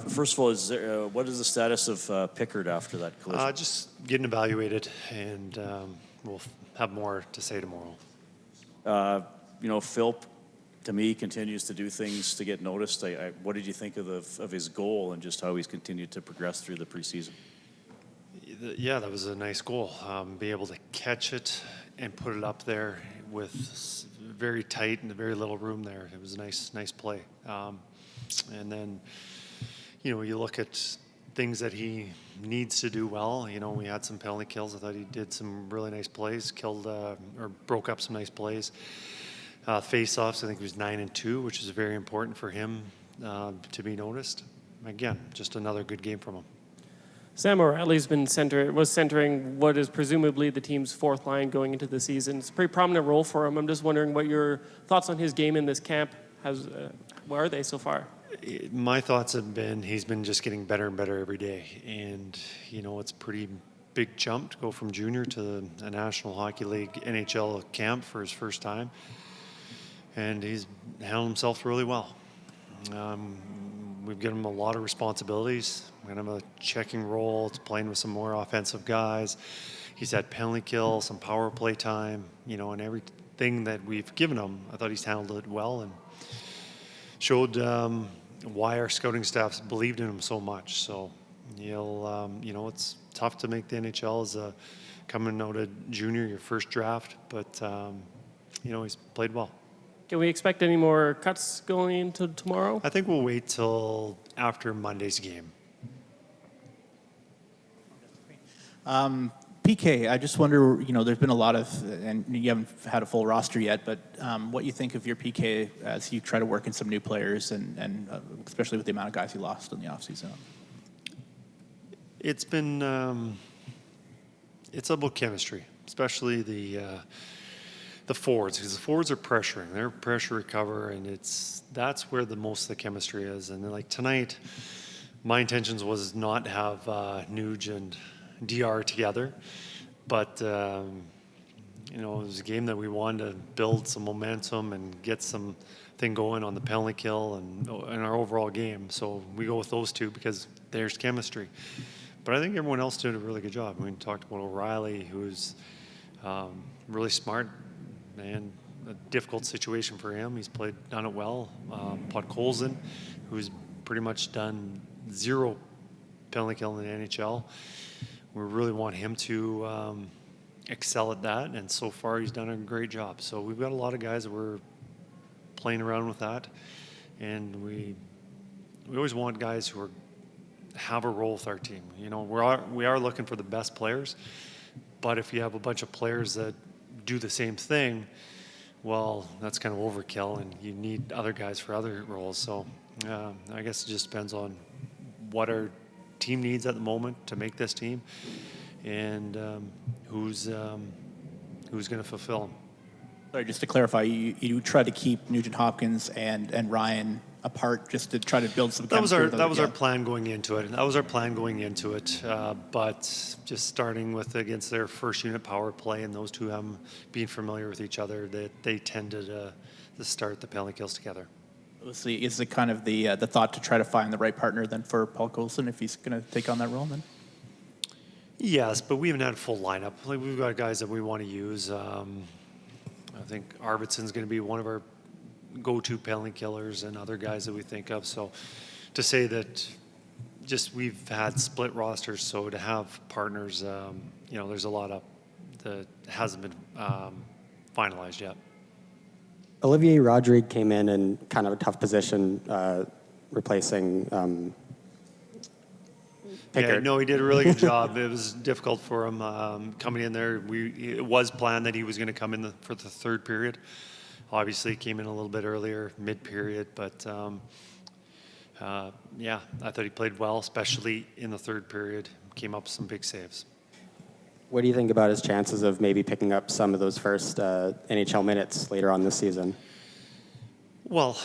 First of all, what is the status of Pickard after that collision? Just getting evaluated, and we'll have more to say tomorrow. Philp, to me, continues to do things to get noticed. What did you think of his goal and just how he's continued to progress through the preseason? Yeah, that was a nice goal. Be able to catch it and put it up there with very tight and very little room there. It was a nice play. And then, you look at things that he needs to do well. We had some penalty kills. I thought he did some really nice plays, killed or broke up some nice plays. Face-offs, I think he was 9-2, which is very important for him to be noticed. Again, just another good game from him. Sam O'Reilly's was centering what is presumably the team's fourth line going into the season. It's a pretty prominent role for him. I'm just wondering what your thoughts on his game in this camp where are they so far? My thoughts have been he's been just getting better and better every day. And, it's a pretty big jump to go from junior to a National Hockey League NHL camp for his first time. And he's handled himself really well. We've given him a lot of responsibilities. We're going to have a checking role. It's playing with some more offensive guys. He's had penalty kill, some power play time, and everything that we've given him. I thought he's handled it well and showed why our scouting staffs believed in him so much. So it's tough to make the NHL as a coming out of junior, your first draft, but he's played well. Can we expect any more cuts going into tomorrow? I think we'll wait till after Monday's game. PK, I just wonder, there's been a lot of, and you haven't had a full roster yet, but what you think of your PK as you try to work in some new players and especially with the amount of guys you lost in the offseason? It's been, it's about chemistry, especially the forwards, because the forwards are pressuring. They're pressure recover, and that's where the most of the chemistry is. And then, like tonight, my intentions was not have Nuge and DR together, but it was a game that we wanted to build some momentum and get some thing going on the penalty kill and our overall game. So we go with those two because there's chemistry. But I think everyone else did a really good job. We talked about O'Reilly, who's really smart and a difficult situation for him. He's done it well. Podkolzin, who's pretty much done zero penalty kill in the NHL. We really want him to excel at that, and so far he's done a great job. So we've got a lot of guys that we're playing around with that, and we always want guys who have a role with our team. We are looking for the best players, but if you have a bunch of players that do the same thing, well, that's kind of overkill, and you need other guys for other roles. So I guess it just depends on what our team needs at the moment to make this team, and who's going to fulfill them. Sorry, just to clarify, you tried to keep Nugent Hopkins and Ryan apart just to try to build some chemistry. That was our plan going into it. But just starting with against their first unit power play and those two being familiar with each other, they tended to start the penalty kills together. Is it kind of the thought to try to find the right partner then for Paul Colson if he's going to take on that role then? Yes, but we haven't had a full lineup. We've got guys that we want to use. I think Arvidsson's going to be one of our go-to penalty killers and other guys that we think of. So to say that we've had split rosters, so to have partners, there's a lot of that hasn't been finalized yet. Olivier Rodrigue came in kind of a tough position, replacing Pickard. Yeah, no, he did a really good job. It was difficult for him coming in there. It was planned that he was going to come in for the third period. Obviously, he came in a little bit earlier, mid-period, but I thought he played well, especially in the third period. Came up with some big saves. What do you think about his chances of maybe picking up some of those first NHL minutes later on this season? Well,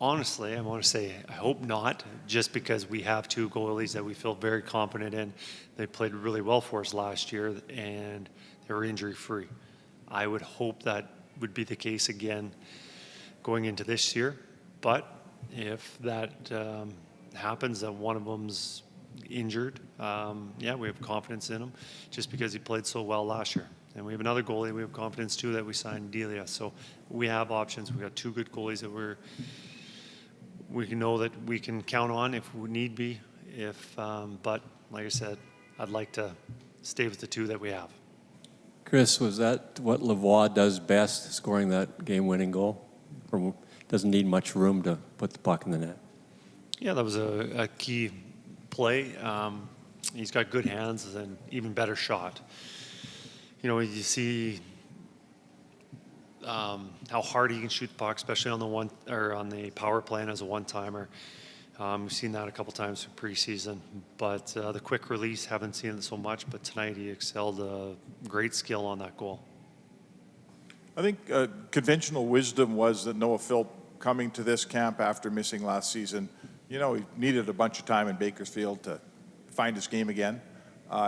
honestly, I want to say I hope not, just because we have two goalies that we feel very confident in. They played really well for us last year, and they were injury-free. I would hope that would be the case again going into this year, but if that happens, that one of them's injured, yeah, we have confidence in him just because he played so well last year. And we have another goalie we have confidence too that we signed, Delia. So we have options. We got two good goalies that we can know that we can count on if we need be. But like I said, I'd like to stay with the two that we have. Kris, was that what Lavoy does best, scoring that game-winning goal? Or doesn't need much room to put the puck in the net? Yeah, that was a key play. He's got good hands and even better shot. You know, you see how hard he can shoot the puck, especially on the power play and as a one-timer. We've seen that a couple times in preseason, but the quick release, haven't seen it so much. But tonight he excelled, great skill on that goal. I think conventional wisdom was that Noah Philp coming to this camp after missing last season, you know, he needed a bunch of time in Bakersfield to find his game again.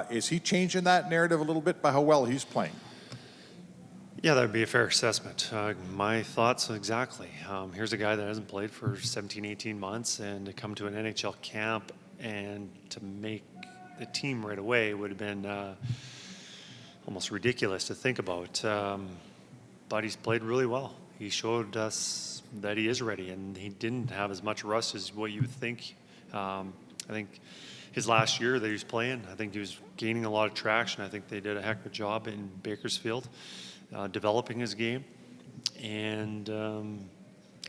Is he changing that narrative a little bit by how well he's playing? Yeah, that would be a fair assessment. My thoughts exactly. Here's a guy that hasn't played for 17, 18 months, and to come to an NHL camp and to make the team right away would have been almost ridiculous to think about. But he's played really well. He showed us that he is ready, and he didn't have as much rust as what you would think. I think his last year that he was playing, I think he was gaining a lot of traction. I think they did a heck of a job in Bakersfield. Developing his game, and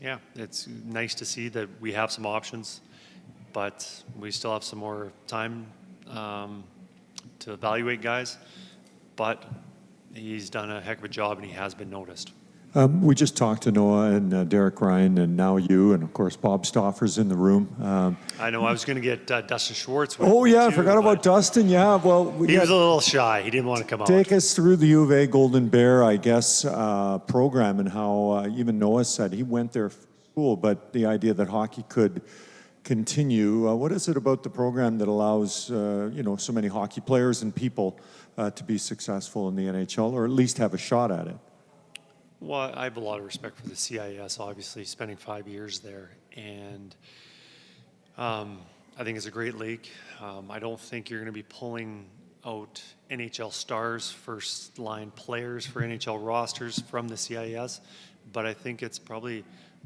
yeah, it's nice to see that we have some options, but we still have some more time to evaluate guys, but he's done a heck of a job and he has been noticed. We just talked to Noah and Derek Ryan, and now you, and of course Bob Stauffer's in the room. I know I was going to get Dustin Schwartz. Oh yeah, I too, forgot about Dustin. Yeah, well, he was a little shy. He didn't want to come out. Take us through the U of A Golden Bear, I guess, program, and how even Noah said he went there for school, but the idea that hockey could continue. What is it about the program that allows so many hockey players and people to be successful in the NHL, or at least have a shot at it? Well, I have a lot of respect for the CIS, obviously, spending 5 years there. And I think it's a great league. I don't think you're going to be pulling out NHL stars, first-line players for NHL rosters from the CIS, but I think it's probably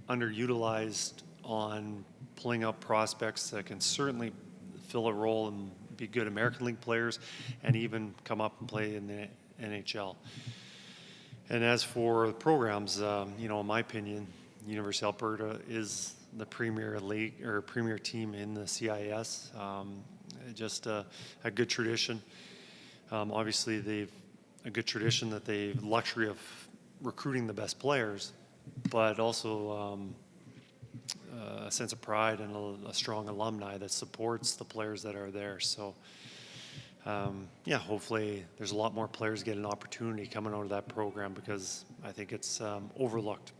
underutilized on pulling up prospects that can certainly fill a role and be good American League players and even come up and play in the NHL. And as for the programs, in my opinion, University of Alberta is the premier league or premier team in the CIS. Just a good tradition. Obviously, they've a good tradition that they luxury of recruiting the best players, but also a sense of pride and a strong alumni that supports the players that are there. So. Hopefully there's a lot more players get an opportunity coming out of that program because I think it's overlooked.